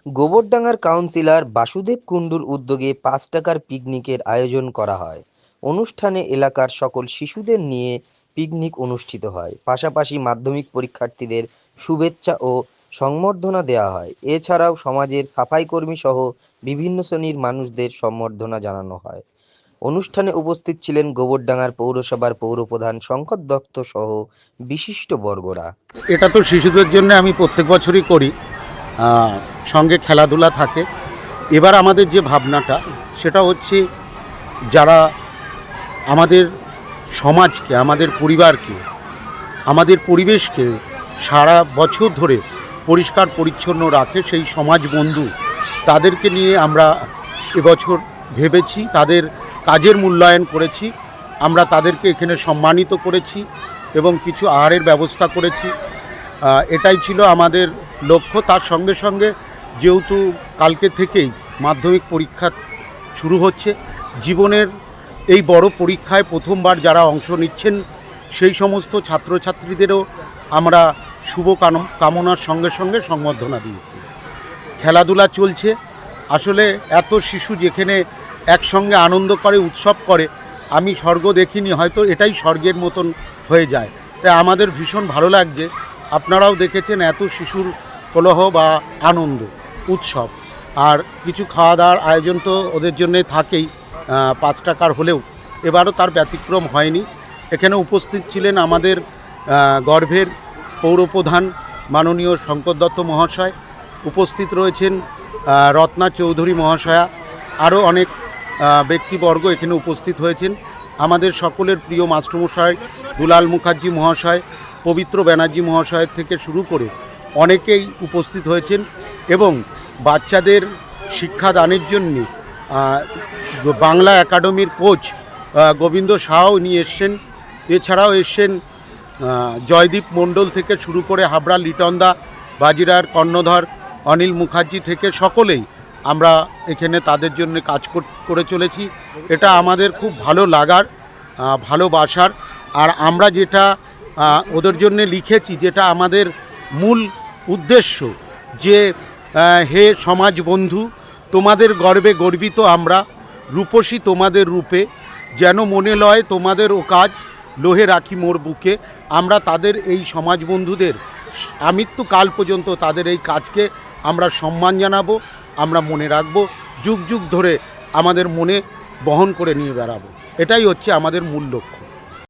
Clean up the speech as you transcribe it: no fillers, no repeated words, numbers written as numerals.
গোবরডাঙ্গার councillor Basudeb কুণ্ডুর উদ্যোগে ৫ টাকার পিকনিকের আয়োজন করা হয়। অনুষ্ঠানে এলাকার সকল শিশুদের নিয়ে পিকনিক অনুষ্ঠিত হয়, পাশাপাশি মাধ্যমিক পরীক্ষার্থীদের শুভেচ্ছা ও সংবর্ধনা দেওয়া হয়। এছাড়াও সমাজের সাফাই কর্মী সহ বিভিন্ন শ্রেণীর মানুষদের সম্বর্ধনা জানানো হয়। অনুষ্ঠানে উপস্থিত ছিলেন গোবরডাঙ্গার পৌরসভার পৌরপ্রধান শঙ্কর দত্ত সহ বিশিষ্ট বর্গরা। এটা তো শিশুদের জন্য আমি প্রত্যেক বছরই করি। সঙ্গে খেলাধুলা থাকে। এবার আমাদের যে ভাবনাটা সেটা হচ্ছে, যারা আমাদের সমাজকে, আমাদের পরিবারকে, আমাদের পরিবেশকে সারা বছর ধরে পরিষ্কার পরিচ্ছন্ন রাখে, সেই সমাজ বন্ধু তাদেরকে নিয়ে আমরা এবছর ভেবেছি, তাদের কাজের মূল্যায়ন করেছি। আমরা তাদেরকে এখানে সম্মানিত করেছি এবং কিছু আহারের ব্যবস্থা করেছি। এটাই ছিল আমাদের লক্ষ্য। তার সঙ্গে সঙ্গে যেহেতু কালকে থেকেই মাধ্যমিক পরীক্ষা শুরু হচ্ছে, জীবনের এই বড় পরীক্ষায় প্রথমবার যারা অংশ নিচ্ছেন সেই সমস্ত ছাত্রছাত্রীদেরও আমরা শুভ কামনার সঙ্গে সঙ্গে সংবর্ধনা দিয়েছি। খেলাধুলা চলছে। আসলে এত শিশু যেখানে একসঙ্গে আনন্দ করে, উৎসব করে, আমি স্বর্গ দেখিনি, হয়তো এটাই স্বর্গের মতন হয়ে যায়। তাই আমাদের ভীষণ ভালো লাগছে। আপনারাও দেখেছেন এত শিশুর কোলাহল বা আনন্দ উৎসব। আর কিছু খাওয়া দাওয়ার আয়োজন তো ওদের জন্যে থাকেই, ৫ টাকার হলেও এবারও তার ব্যতিক্রম হয়নি। এখানে উপস্থিত ছিলেন আমাদের গর্ভের পৌরপ্রধান মাননীয় শঙ্কর দত্ত মহাশয়, উপস্থিত রয়েছেন রত্না চৌধুরী মহাশয়া, আরও অনেক ব্যক্তিবর্গ এখানে উপস্থিত হয়েছেন। আমাদের সকলের প্রিয় মাস্টারমশাই দুলাল মুখার্জি মহাশয়, পবিত্র ব্যানার্জি মহাশয়ের থেকে শুরু করে অনেকেই উপস্থিত হয়েছেন এবং বাচ্চাদের শিক্ষাদানের জন্য বাংলা একাডেমির কোচ গোবিন্দ সাহাও নিয়ে এসছেন। এছাড়াও এসছেন জয়দীপ মণ্ডল থেকে শুরু করে হাবড়া লিটনদা, বাজিরার কর্ণধর অনিল মুখার্জি থেকে সকলেই আমরা এখানে তাদের জন্য কাজ করে চলেছি। এটা আমাদের খুব ভালো লাগার, ভালোবাসার। আর আমরা যেটা ওদের জন্য লিখেছি, যেটা আমাদের মূল উদ্দেশ্য, যে হে সমাজ বন্ধু, তোমাদের গর্বে গর্বিত আমরা, রূপসী তোমাদের রূপে, যেন মনে লয় তোমাদের ও কাজ, লোহে রাখি মোর বুকে। আমরা তাদের এই সমাজ বন্ধুদের আমৃত্যুকাল পর্যন্ত তাদের এই কাজকে আমরা সম্মান জানাবো, আমরা মনে রাখবো, যুগ যুগ ধরে আমাদের মনে বহন করে নিয়ে বেড়াবো। এটাই হচ্ছে আমাদের মূল লক্ষ্য।